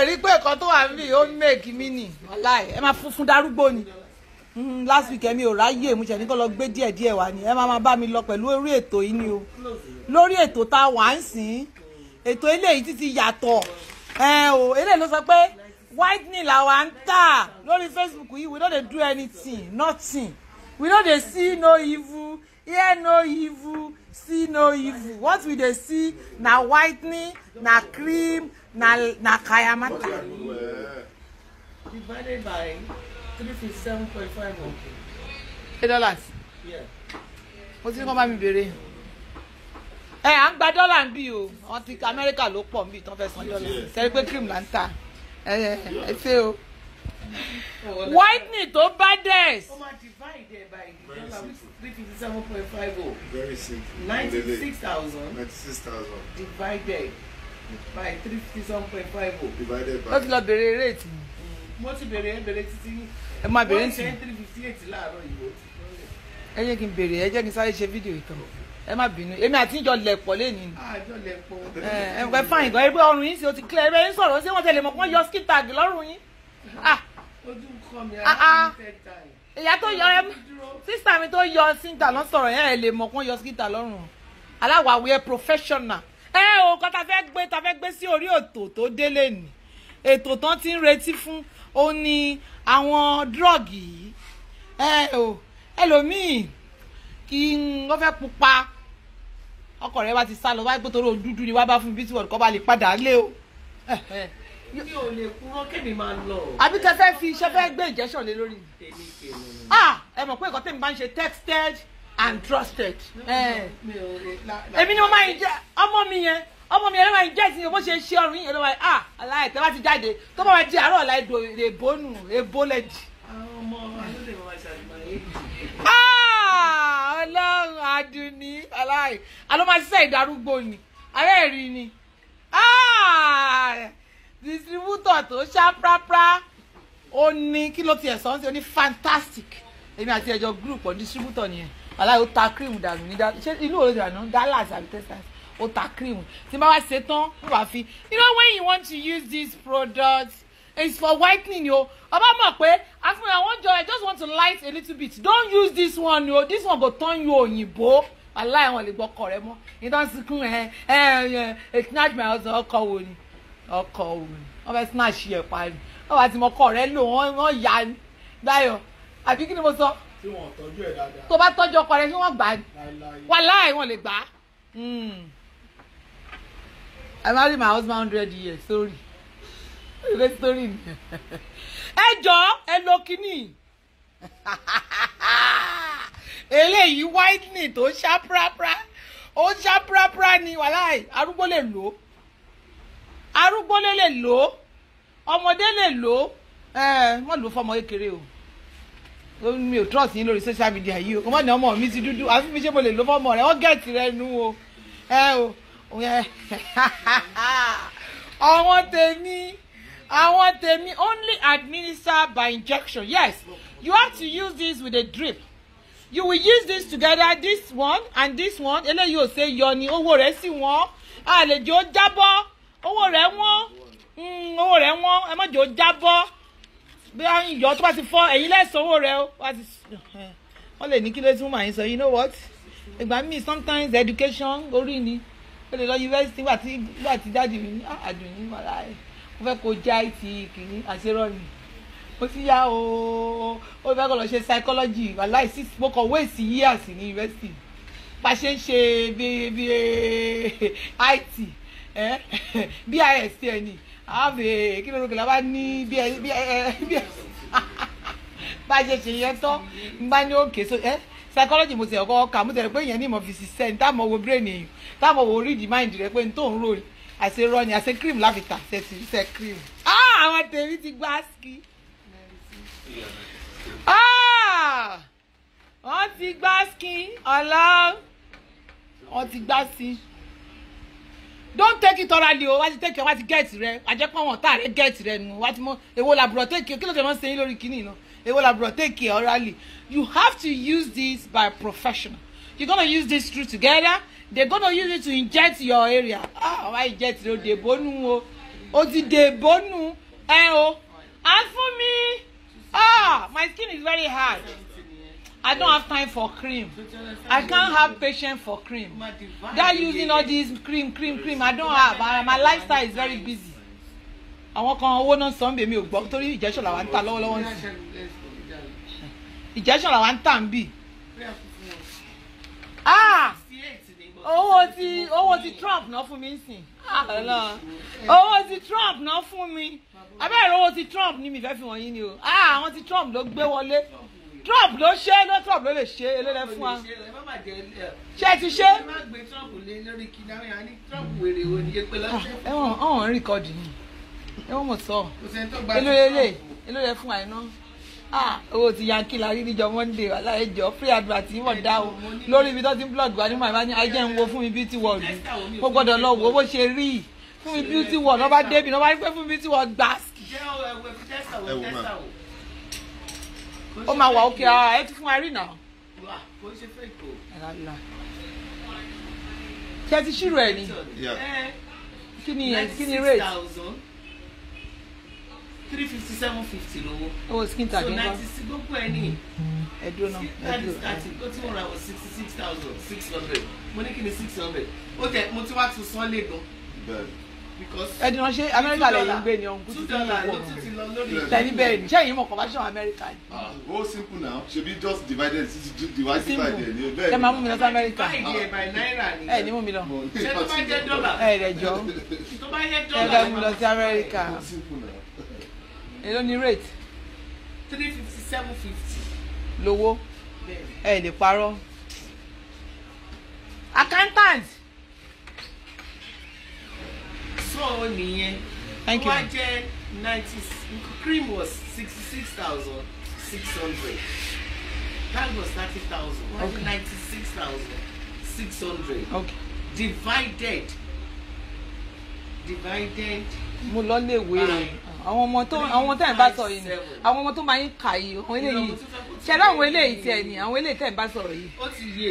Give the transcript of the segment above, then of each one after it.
rí pé ẹ̀kọ́ tó wà níbí ó make mí nì ọláì ẹ máa fún darúgbó ni last week ẹ̀mi ò ráyè mo ṣẹ̀ ní kó lọ gbé díẹ̀ wá ni ẹ máa bá mi lọ pẹ̀lú orí ètò yìí ni o lórí ètò tá a wà ń sìn ètò eléyìí títí yàtọ̀ eléyìí ló sọ pé whitening làwa ń tà lórí Facebook yìí we no dey do anything nothing we no dey see no evil hear no evil see no evil what we dey see na whitening na cream na kayamata. Divided by 357.5 $8. mo ti ní kó bá mi béèrè à ń gba dọ́là ń bí o wọ́n ti Amẹ́ríkà ló pọ̀ ń bí tán fẹ́ san dọ́là sẹ́rí pé cream là ń tà ẹ ṣe o whitening tó bá dẹ̀. divided by $357.50. Very simple. 96,000 divided by 357.50. Divided by. ó ti lọ béèrè réètì. mo ti béèrè títí. ẹ máa béèrè sí. 358 láàárọ̀ yìí. ẹ jẹ́ kí n béèrè ẹ jẹ́ kí n sáré ṣe fídíò ìtàn ẹ má bínú èmi àti ìjọ lẹ̀pọ̀ lẹ́ni. àjọ lẹ̀pọ̀. ẹ fáìn gan ẹgbẹ́ ọrùn yín sí o ti clear ẹgbẹ́ yín sọ̀rọ̀ ṣé wọ́n tẹ̀lé mọ̀ kí wọ́n yọ skin tag lọ́rùn yín. ojú kọ́ mi ara mi fẹ́ ta ẹ̀. ìyá tó yọ ẹ sísá mi tó yọ síta lọ sọ̀rọ̀ yẹn ẹ lè mọ̀ kí wọ́n yọ skin tag lọ́rùn aláwàwí professional. O kọ́ ta fẹ́ gbé sí orí ètò tó délé ni ètò tán ti ń retí fún ó ní àwọn drọ́ọ̀gì yìí ẹlòmíì kí wọ́n fẹ́ pupa ọkọ rẹ bá ti sá lọ wáyé pé torí dúdú ni wá bá fún bíi tí wọ́n kọ́ bá lè padà lé o. mi ò lè kúrò kémi máa lọ. àbí tẹ fẹ́ fi iṣẹ́ fẹ́ gbé injection lé lórí. ẹ mọ̀ pé nǹkan tẹ̀mí bá ń ṣe texted and trusted. èmi ni mo máa ń jẹ ọmọ mi yẹn ló máa ń jẹ́ ìsinyìí bó ṣe ṣe ọrùn yìí ló máa aláìtẹ́ bá ti jáde tó bá wá di àárọ̀ ọ̀la èbó lẹ́dì. àwọn ọmọ alóde máa ṣàlùmọ̀ ọlọ́run adùnní aláì alómásísẹ́ ìdarúgbó ni arẹ́ẹ̀rí ni distributor tó ṣá prápra ó ní kí ló tiẹ̀ sọ́n sí ó ní fantastic èmi àti ẹ̀jọ̀ group on distributor nìyẹn aláì ó ta cream dànù ní ṣé inú òde dànù Dallas àbí Texas ó ta cream tí bá wá ṣe tán ó wà fi when you want to use this product it's for whitening o ọba mọ̀ pé after I just want to light a little bit don't use this one o this one go turn you òyìnbó aláì wọn lè gbọ́ ọkọ rẹ mọ́ nítorí síkún snatch my husband ọkọ wo ni wọ́n fẹ́ snatch yẹ parí wọ́n bá ti mọ ọkọ rẹ lò wọ́n yá ni Dáyọ̀ àbí kí ni mo sọ tí wọ́n tọ́jú ẹ̀ dáadáa tó bá tọ́jú ọkọ rẹ kí wọ́n gbà á wàláì wọn lè gbà á. I married my husband 100 years sorry story ni ẹ jọ ẹ lo kíní eléyìí whitening tó ṣá prapra ni wàláì arúgbó lè lò ọmọdé lè lò wọ́n lò fọmọ kékeré o mi ò trust yín lórí social media yìí o ọmọ ní ọmọ mi ti dúdú àfi mi ṣe mo lè lò fọmọ rẹ wọ́n gẹ̀ẹ́tì rẹ nú o àwọn tèmi only administer by injection. Yes, you have to use this with a drip. You will use this together, this one and this one. Eléyìí ò ṣe yọ ni owó rẹ̀ sì wọ́n àlejò jábọ́ owó rẹ̀ wọ́n ẹ má jò jábọ́ bí wọ́n yọ tó bá ti fọ́ ẹ̀yin lẹ́sàn owó rẹ̀ o wọ́n lè ní kí ló tún máa ń sọ you know what ìgbà míì sometimes education orí ni ó lè lọ yunifásitì nígbà tí dáàdi mi ní àdùnní màlá ẹ̀ mo fẹ́ kó já ìtì kìíní àṣerọ́ ni mo ti yá o ó fẹ́ kó lọ ṣe psychology wàláì sí mo kàn waste years ní yunifásitì bá ṣe ń ṣe bí IT BIS ẹ̀ ni àbẹ̀ kí ló lókè lábá ní bá ṣe ṣe yẹn tán n bá ní òkè so psychology mo ti ọkọ ọkà mo tẹ̀lé pé ìyẹn ní ìmọ̀ fi ṣiṣẹ́ ní táwọn wo brain èèyàn táwọn wo read mind rẹ pé n tó ń rò àṣẹ rọ ni àṣẹ cream láfìtà ṣe ti ṣe cream àwọn tèmi ti gbá ski wọ́n ti gbá ski ọlọ́run wọ́n ti gbá sí don't take it orally o wá ti take it wá ti get rẹ àjẹpọ̀ wọn tá rẹ get rẹ nù wá ti mọ èwo làbúrò take it kí ló tẹ̀ mọ́ sẹ́yìn lórí kínní náà èwo làbúrò take it orally you have to use this by professional you're gonna use this through together They're gonna use it to inject your area. Why inject the debonu? Oh, the debonu. And for me, my skin is very hard. I don't have time for cream. I can't have patience for cream. They're using all these cream. I don't have. My lifestyle is very busy. I want to go on Sunday. Me go to injection. I want to lọ́wọ́. Injection. I want to be. Owó ti Trump náà fún mi nsìn. Owó ti Trump náà fún mi. Abẹ́rẹ́ owó ti Trump ní mi fẹ́ fi wọ̀nyí ni o. Àwọn ti Trump ló gbé wọlé. Trump ló ṣe ló Trump ló lè ṣe eléyìí fún wa. Ṣé ti ṣe? Ẹ̀wọ̀n rìkọ́dì ni. Ẹ̀wọ̀n mọ̀ sọ. Eléyìí fún àìná. Owó ti Yankee la rí níjọ́ Monday aláìjọ free advert yìí wọ́n dá o lórí ibi tó ti ń blog wa ní màmá ní ajẹ́ ń wo fún mi beauty world mo gbọ́dọ̀ lọ wo bó ṣe rí fún mi beauty world lọ́ba débi lọ́ba rí pé fún mi beauty world gbà. Ó máa wà ókè ẹ ti fún wa rí náà. Ṣé ti ṣírò ẹ̀ ni? Kí ni rate? 357.50 lówó. Oh, skin tag. So 96 gbogbo ẹ ní. Ẹdúró náà. Ó tí mo ra was 66,600. Mo ní kí ni 600. Ó tẹ mo ti wá tún sán lé gan. Because ẹdùn ṣe Amẹ́ríkà lẹ́yìn gbé ni ọ̀hún kútu $2 ló tún ti lọ lórí. Tẹ̀lé bẹ́ẹ̀ ni ṣé èyí mọ̀ conversion Amẹ́ríkà ni. Oh, simple now. Should be just divided. Divide there. Ṣé máa mú mi lọ sí Amẹ́ríkà? By naira ni. Ẹ ní mú mi lọ. Ṣé tó bá jẹ́ dọ́là? Ẹ rẹ̀ jọ. Tó bá jẹ́ Ẹ dọ́là. fẹ́ mú lọ sí Amẹ́ríkà. Simple now. Èló ni rate? 357.50. Lówó. Ẹ lè parọ́. Accountant. So nìyẹn. Thank you. Wọ́n jẹ́ 90. Cream was 66,600. That was 30,000. Wọ́n jẹ́ 96,600. Okay. Divided. Mo lọ léèwé àwọn ọmọ tẹ́ ẹ̀ bá sọ yìí ni àwọn ọmọ tó máa ń kà yìí àwọn eléyìí ṣẹlẹ̀ àwọn eléyìí tiẹ̀ ni àwọn eléyìí tẹ́ ẹ̀ bá sọ̀rọ̀ yìí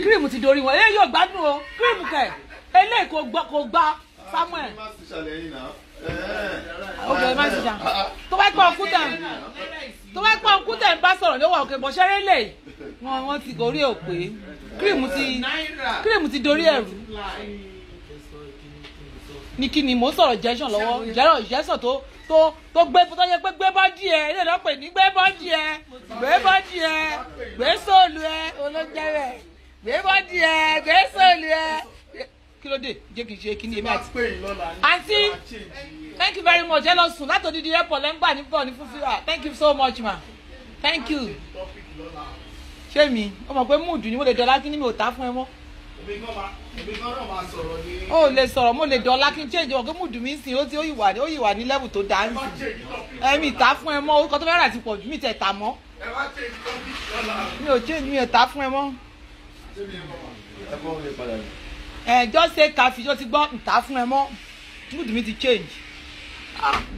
kírìmù ti dorí wọn eléyìí yóò gbádùn o kírìmù kẹ̀ eléyìí kò gbá Samuel ok má ṣiṣà tó bá pọ̀ òkúta ẹ̀ bá sọ̀rọ̀ ló wà òkè bọ̀ ṣẹ́rẹ́ lè wọ́n ti gorí òpè kírìmù ti dorí ẹ̀rù ní kí ni mò ń sọ̀rọ̀ jẹ́sàn lọ́wọ́ jẹ́sàn tó gbé tó yẹ pé gbé bọ́dì ẹ ilé ìdánwò pè ní gbé bọ́dì ẹ gbé sóòlù ẹ olóúnjẹ rẹ gbé bọ́dì ẹ gbé sóòlù ẹ kí ló dé jẹ́ kí n ṣe kí ni èmi àti. àǹtí thank you very much ẹ lọ sùn láti odidi airport lẹ́ngbà níbọ̀ ní fúnfíà thank you so much ma thank you. ṣé mi ó mọ̀ pé múùdù ni mo lè dọ̀lá kí ni mi ò tá fún ẹ mọ́. ó lè sọ̀rọ̀ mo lè dọ̀lá kí n change wọn kí múùdù mi sìn ó yìí wà ní level tó dáa ní ẹ̀mí ìta fún ẹ mọ́ orúkọ tó fẹ́ rà ti pọ̀ jù mí tẹ̀ tà mọ́ mi ò change mi ò ta fún ẹ mọ́. Just say káfí tó ti gbọ́ ìta fún ẹ mọ́ múùdù mi ti change.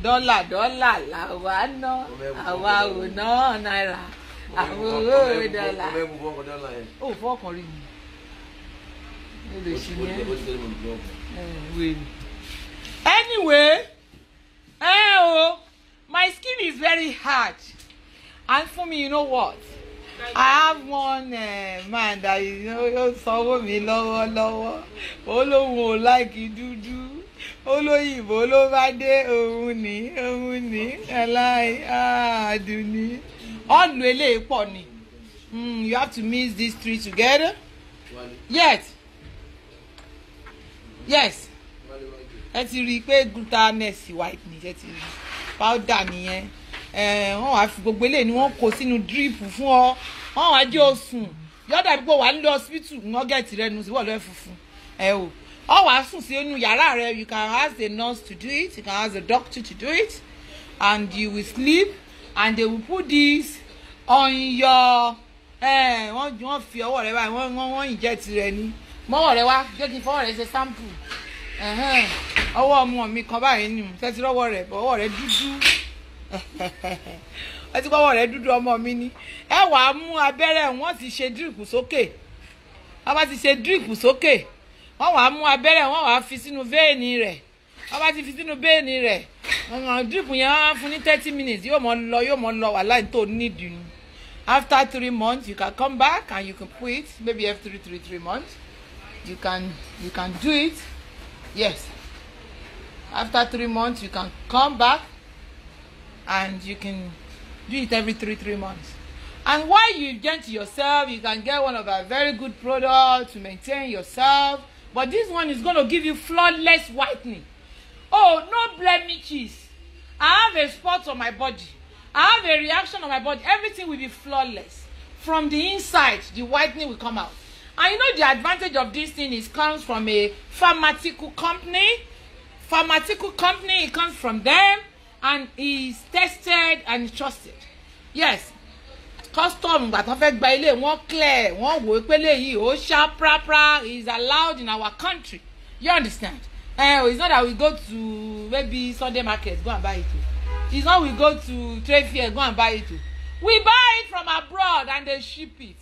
dọ́là làwa ná àwa ò ná náírà àwọn owó dọ́là ó fọ́ọ̀kan rí mi. Anyway, my skin is very hard, and for me, you know what? I have one man that sanwó mi lọ́wọ́lọ́wọ́. Olóhùn ò láìkí dúdú. Olóyìnbó ló bá dé òun ní àdùnní. Ọ̀nù eléyìí pọ̀ ni. You have to mix these three together. Yes. Ẹ ti rí i pé glutamate white ni ẹ ti rí powder nìyẹn. Wọ́n wá fi gbogbo eléyìí ni wọ́n kó sínú drip fún ọ. Wọ́n wá jẹ́ osùn. Yọ̀dà bí kò wà nílé hospital nugget rẹ nu sí wọ́ọ̀lù ẹ̀ funfun. Ọ wá sùn sí inú yàrá rẹ. You can ask the nurse to do it. You can ask the doctor to do it. And you will sleep. And they will put this on your. Wọ́n fi ọwọ́ rẹ báyìí wọ́n inject rẹ ní. Mọ́wọ́ rẹ wá jẹ́ kí n fọwọ́ rẹ ṣe sample. Ọwọ́ ọmọ mi kan báyìí ni tẹ́tí lọ́wọ́ rẹ̀ bọ̀ ọwọ́ rẹ̀ dúdú. Ẹ ti kọ́ ọwọ́ rẹ̀ dúdú ọmọ mi ni. Ẹ wàá mú abẹ́rẹ́ wọ́n ti ṣe drip sókè. Wọ́n bá ti ṣe drip sókè. wọ́n wàá mú abẹ́rẹ́ wọ́n wàá fi sínú vein rẹ̀ wọ́n bá ti fi sínú vein rẹ̀ drip yẹn á fún ní 30 minutes yóò mọ lọ wàhálà tó nídìí ni. After 3 months you can come back and you can put it maybe after 3 months you can do it. Yes, after 3 months you can come back and you can do it every 3 months. And while you get yourself, you can get one of our very good products to maintain yourself. But this one is going to give you flawless whitening. Oh, no blemishes. I have a spot on my body. I have a reaction on my body. Everything will be flawless. From the inside, the whitening will come out. And you know the advantage of this thing is comes from a pharmaceutical company. It comes from them and is tested and trusted. Yes. Custom but affect by one clear, one work is allowed in our country. You understand? It's not that we go to maybe Sunday market, go and buy it. It's not we go to trade fair, go and buy it. We buy it from abroad and they ship it.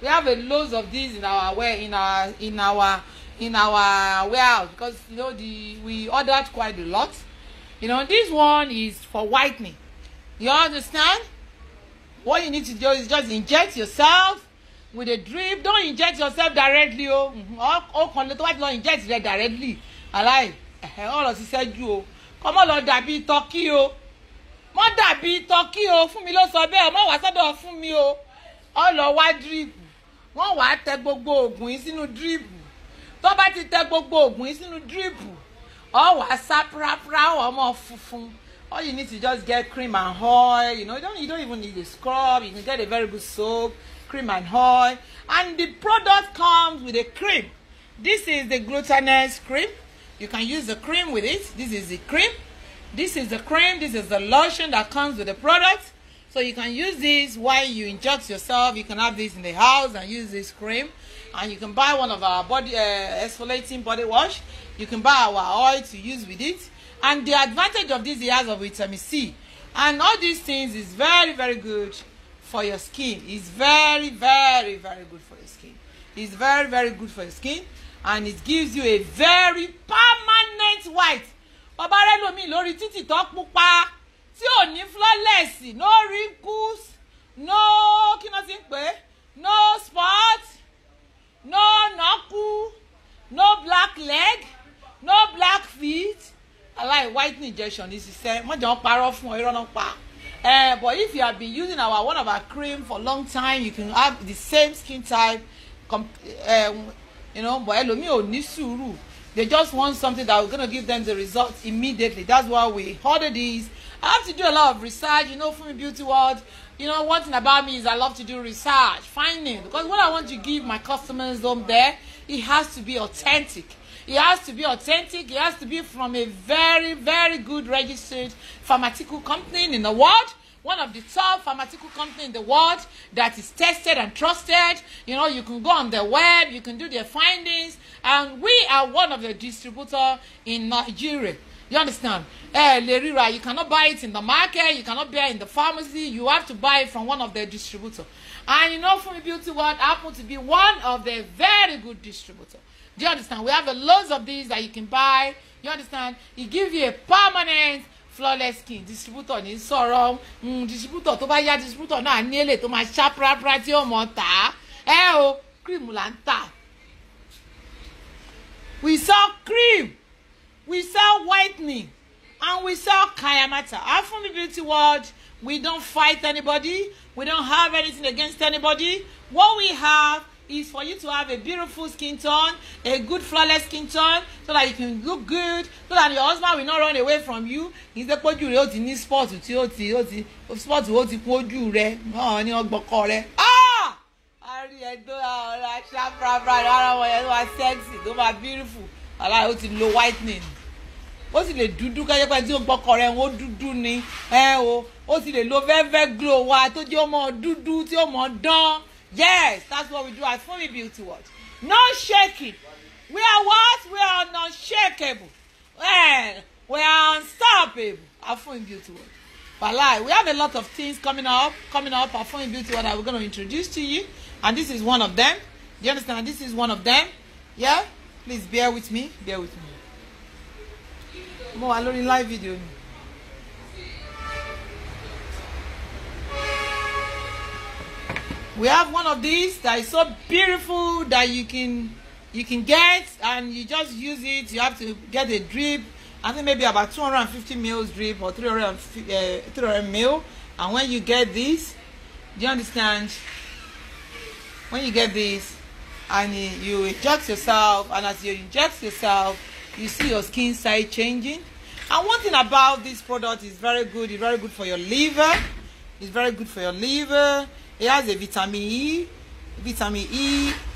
We have a loads of these in our warehouse because you know we ordered quite a lot. You know, this one is for whitening. You understand? What you need to do is just inject yourself with a drip. Don't inject yourself directly. Don't inject it directly. Alright. All of this said you. Come on, Lord, dàbí turkey o. Mo dàbí turkey o. Fún mi ló sọ bẹ́ẹ̀. Mo wá sọ́dọ̀ fún mi o. Ó lọ wá drip. Wọ́n wá tẹ gbogbo oògùn yìí sínú drip. Tó bá ti tẹ gbogbo oògùn yìí sínú drip. Ó wá sá prapra ọmọ funfun. All you need to just get cream and oil. You know, you don't even need a scrub. You can get a very good soap, cream and oil. And the product comes with a cream. This is the glutinous cream. You can use the cream with it. This is the cream. This is the cream. This is the lotion that comes with the product. So you can use this while you inject yourself. You can have this in the house and use this cream. And you can buy one of our body exfoliating body wash. You can buy our oil to use with it. And the advantage of this, it has of vitamin C. And all these things is very, very good for your skin. It's very, very, very good for your skin. It's very, very good for your skin. And it gives you a very permanent white. Ọba rẹ lomi lórí títì tó pupa tí ò ní flawless, no wrinkles, no kí ló ti ń pè, no spot, no knuckle, no black leg, no black feet. I like whitening injection. This is saying, but if you have been using one of our cream for a long time, you can have the same skin type. You know, but they just want something that we're gonna give them the results immediately. That's why we order these. I have to do a lot of research. You know, from the beauty world. You know, one thing about me is I love to do research, finding, because what I want to give my customers home there, it has to be authentic. It has to be authentic. It has to be from a very, very good registered pharmaceutical company in the world. One of the top pharmaceutical companies in the world that is tested and trusted. You know, you can go on their web, you can do their findings. And we are one of the distributors in Nigeria. You understand? Lerira, you cannot buy it in the market. You cannot buy it in the pharmacy. You have to buy it from one of the distributors. And you know, from the beauty world, I happen to be one of the very good distributors. Do you understand? We have loads of these that you can buy. You understand? It gives you a permanent flawless skin. Distributor ní sọ̀rọ̀. Distributor tó bá yá distributor náà ní èlé tó máa ṣá prapra tí ó mọ̀ tà. Cream là ń tà. We sell cream. We sell whitening. And we sell Kayamata. From the beauty world, we don't fight anybody. We don't have anything against anybody. What we have is for you to have a beautiful skin tone, a good flawless skin tone, so that you can look good, so that your husband will not run away from you. He's the poju re o ti ní spot tí ó ti spot ó ti poju rẹ̀ ní ogboko rẹ̀. Ari e do ara sha bra ara wọn yẹn wá sexy, tó máa beautiful. Ala ó ti lo whitening. Ó sì lè dúdú ká jẹ́ pé tí ogboko rẹ̀ wọ́n dúdú ni. Ó sì lè lo very glow wa tó jẹ́ ọmọ dúdú tí ó mọ dán. Yes, that's what we do at Funmi Beauty World. No shaking. We are what? We are unshakable. We are unstoppable at Funmi Beauty World. But we have a lot of things coming up at Funmi Beauty World that we're going to introduce to you. And this is one of them. Do you understand? This is one of them. Yeah? Please bear with me. Bear with me. More alone in live video. We have one of these that is so beautiful that you can get, and you just use it. You have to get a drip. I think maybe about 250 mils drip or 300 mil. And when you get this, do you understand? When you get this and you inject yourself, and as you inject yourself, you see your skin size changing. And one thing about this product is very good. It's very good for your liver. It's very good for your liver. It has a vitamin E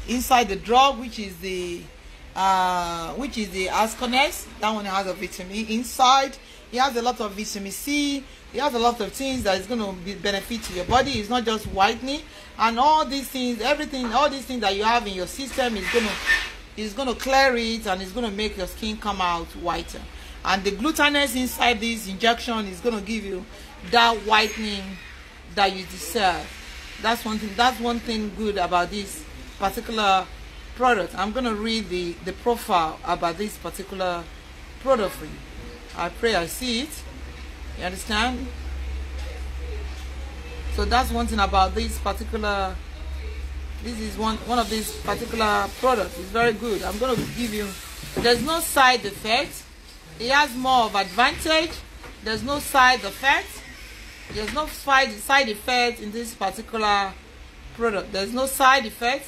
inside the drug, which is the Asconex. That one has a vitamin E inside. It has a lot of vitamin C. It has a lot of things that is going to be benefit to your body. It's not just whitening, and all these things, everything, all these things that you have in your system is going to clear it, and it's going to make your skin come out whiter. And the glutinous inside this injection is going to give you that whitening that you deserve. That's one thing. That's one thing good about this particular product. I'm going to read the profile about this particular product for you. I pray I see it. You understand? So that's one thing about this particular. This is one of these particular products. It's very good. I'm going to give you. There's no side effect. It has more of advantage. There's no side effect. There's no side effect in this particular product. There's no side effect.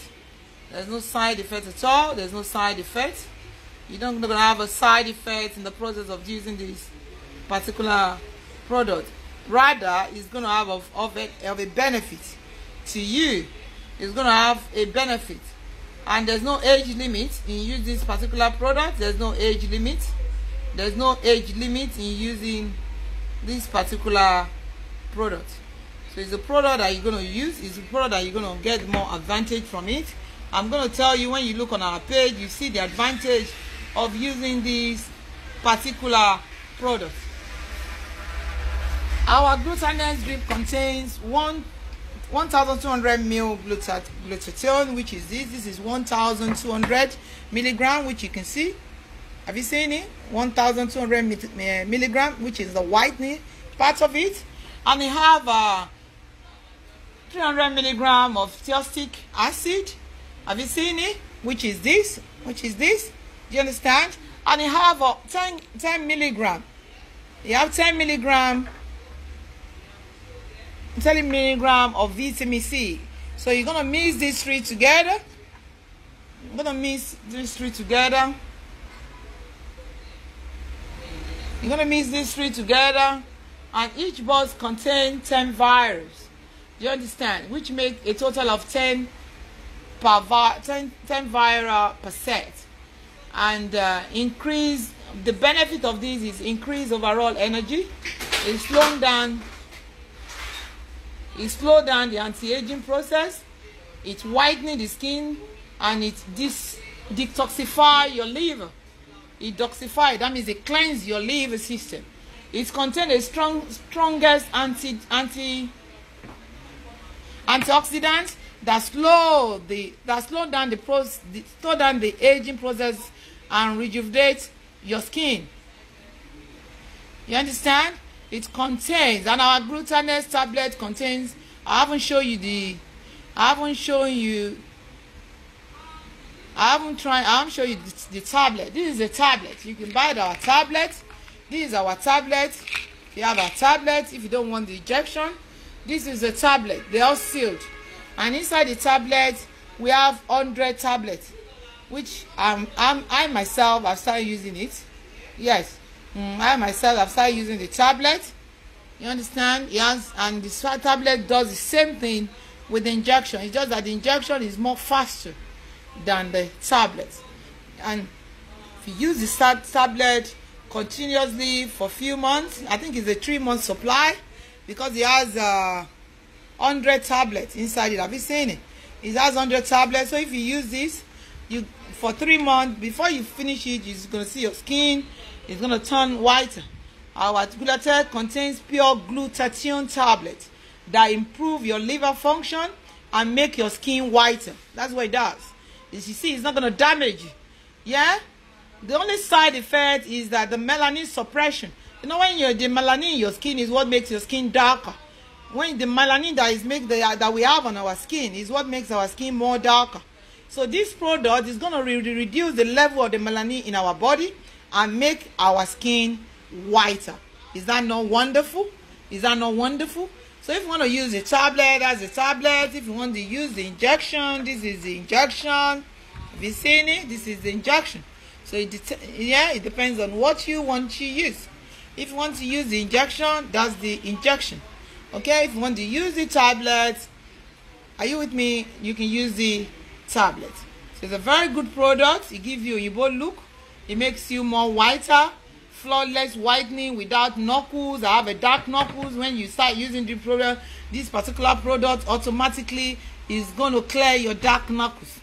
There's no side effect at all. There's no side effect. You're not going to have a side effect in the process of using this particular product. Rather, it's going to have of a benefit to you. It's going to have a benefit. And there's no age limit in using this particular product. There's no age limit. There's no age limit in using this particular product. So it's a product that you're going to use. It's a product that you're going to get more advantage from it. I'm going to tell you, when you look on our page, you see the advantage of using this particular product. Our glutinous drip contains 1,200 ml glutathione, which is this. This is 1,200 milligram, which you can see. Have you seen it? 1,200 milligram, which is the whitening part of it. And we have 300 milligram of theostric acid. Have you seen it? Which is this? Which is this? Do you understand? And you have 10 milligram. You have 10 milligram of vitamin C. So you're gonna mix these three together. I'm gonna mix these three together. You're gonna mix these three together, and each box contains 10 vials. Do you understand? Which make a total of 10 viral per set. And increase, the benefit of this is increase overall energy. It slows down the anti-aging process. It whitening the skin, and it detoxify your liver. It detoxify, that means it cleanse your liver system. It contains a strongest antioxidant that slow down the aging process and rejuvenate your skin. You understand? It contains, and our glutinous tablet contains, I haven't shown you the tablet. This is a tablet. You can buy our tablet. This is our tablet. You have a tablet if you don't want the injection. This is a tablet. They are sealed. And inside the tablet, we have 100 tablets, which I myself have started using it. Yes, I myself have started using the tablet. You understand? Yes, and the tablet does the same thing with the injection. It's just that the injection is more faster than the tablet. And if you use the tablet continuously for a few months, I think it's a 3-month supply, because it has 100 tablets inside it. Have you seen it? It has 100 tablets. So if you use this, you for 3 months, before you finish it, you're going to see your skin is going to turn whiter. Our Glutathione contains pure glutathione tablets that improve your liver function and make your skin whiter. That's what it does. As you see, it's not going to damage you. Yeah? The only side effect is that the melanin suppression. You know, when the melanin in your skin is what makes your skin darker. When the melanin that we have on our skin is what makes our skin more darker. So this product is going to reduce the level of the melanin in our body and make our skin whiter. Is that not wonderful? Is that not wonderful? So if you want to use the tablet, that's the tablet. If you want to use the injection, this is the injection. Have you seen it? This is the injection. So it depends on what you want to use. If you want to use the injection, that's the injection. Okay, if you want to use the tablet, are you with me? You can use the tablet. So it's a very good product. It gives you a Yibo look. It makes you more whiter, flawless whitening without knuckles. I have a dark knuckles. When you start using the product, this particular product automatically is going to clear your dark knuckles.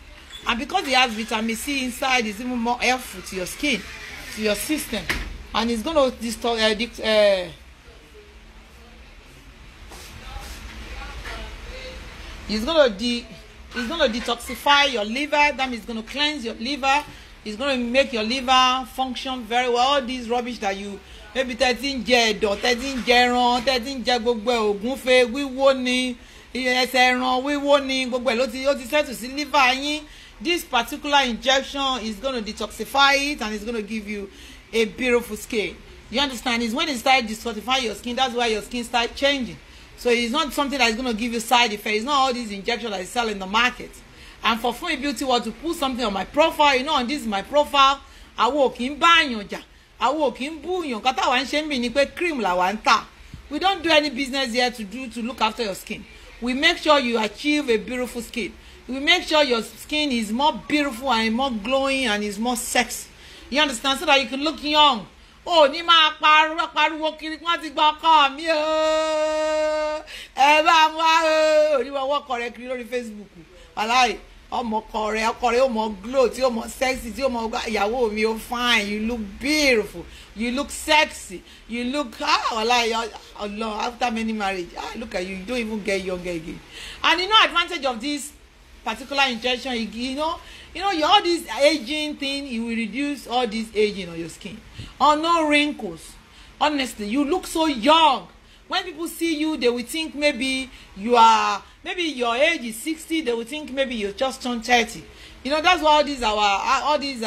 And because it has vitamin C inside, it's even more helpful to your skin, to your system. And it's going to it's going to detoxify your liver. That means it's going to cleanse your liver. It's going to make your liver function very well. All these rubbish that you maybe 13 jẹ ẹ̀dọ̀, 13 jẹ ẹran, 13 jẹ gbogbo ògúnfe, wíwó ni, ẹsẹ̀ ẹran wíwó ni, gbogbo ló ti settle sí liver yín. This particular injection is going to detoxify it and it's going to give you a beautiful skin. You understand? It's when it starts detoxifying your skin, that's why your skin starts changing. So it's not something that is going to give you side effects. It's not all these injections that is selling in the market. And for Funmi Beauty World to put something on my profile, you know, and this is my profile, awo kì í báyàn jà, awo kì í búyàn, kátà wá ń ṣe mí ni pé cream la wá ń tà. We don't do any business here to look after your skin. We make sure you achieve a beautiful skin. We make sure your skin is more beautiful and more glowing and is more sexy. You understand? So that you can look young. Oh, ní máa pariwo kiri wọ́n ti gba ọkọ mi o. Ẹ bá wá o. Ní wọ́n wọ́kọ̀ rẹ kiri lórí Facebook. Wàláì, ọkọ rẹ ó mọ glow, tí ó mọ sexy, tí ó mọ ìyàwó mi ó fine. You look beautiful. You look sexy. You look, wàláì, after many marriage, look at you. You don't even get younger again. And you know advantage of this particular injection, you know all this aging thing, it will reduce all this aging on your skin. No wrinkles. Honestly, you look so young. When people see you, they will think maybe your age is 60, they will think maybe you just turned 30. You know, that's what all these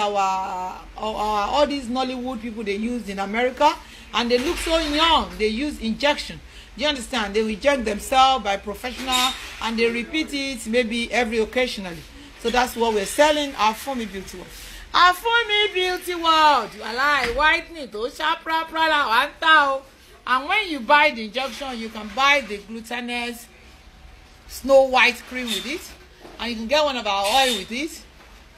Nollywood people they use in America, and they look so young. They use injection. Do you understand? They will inject themselves by professional and they repeat it maybe every occasionally. So that's what we're selling, our Funmi Beauty World. Our Funmi Beauty World. Walai, whitening, to sharp, and when you buy the injection, you can buy the glutinous Snow White cream with it. And you can get one of our oil with it.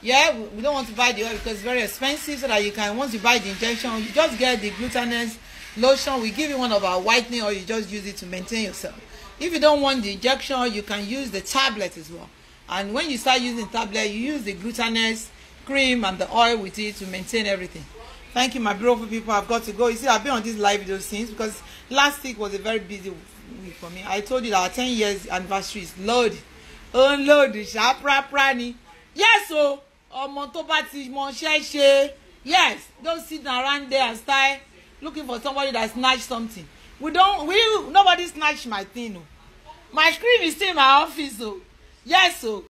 Yeah, we don't want to buy the oil because it's very expensive, so that you can, once you buy the injection, you just get the glutinous lotion. We give you one of our whitening, or you just use it to maintain yourself. If you don't want the injection, you can use the tablet as well. And when you start using tablet, you use the glutinous cream and the oil with it to maintain everything. Thank you, my beautiful people. I've got to go. You see, I've been on this live video since, because last week was a very busy week for me. I told you that our 10 years anniversary is loaded. Unloaded. Yes, so yes, don't sit around there and start looking for somebody that snatched something. Nobody snatched my thing. My screen is still in my office. Yes, so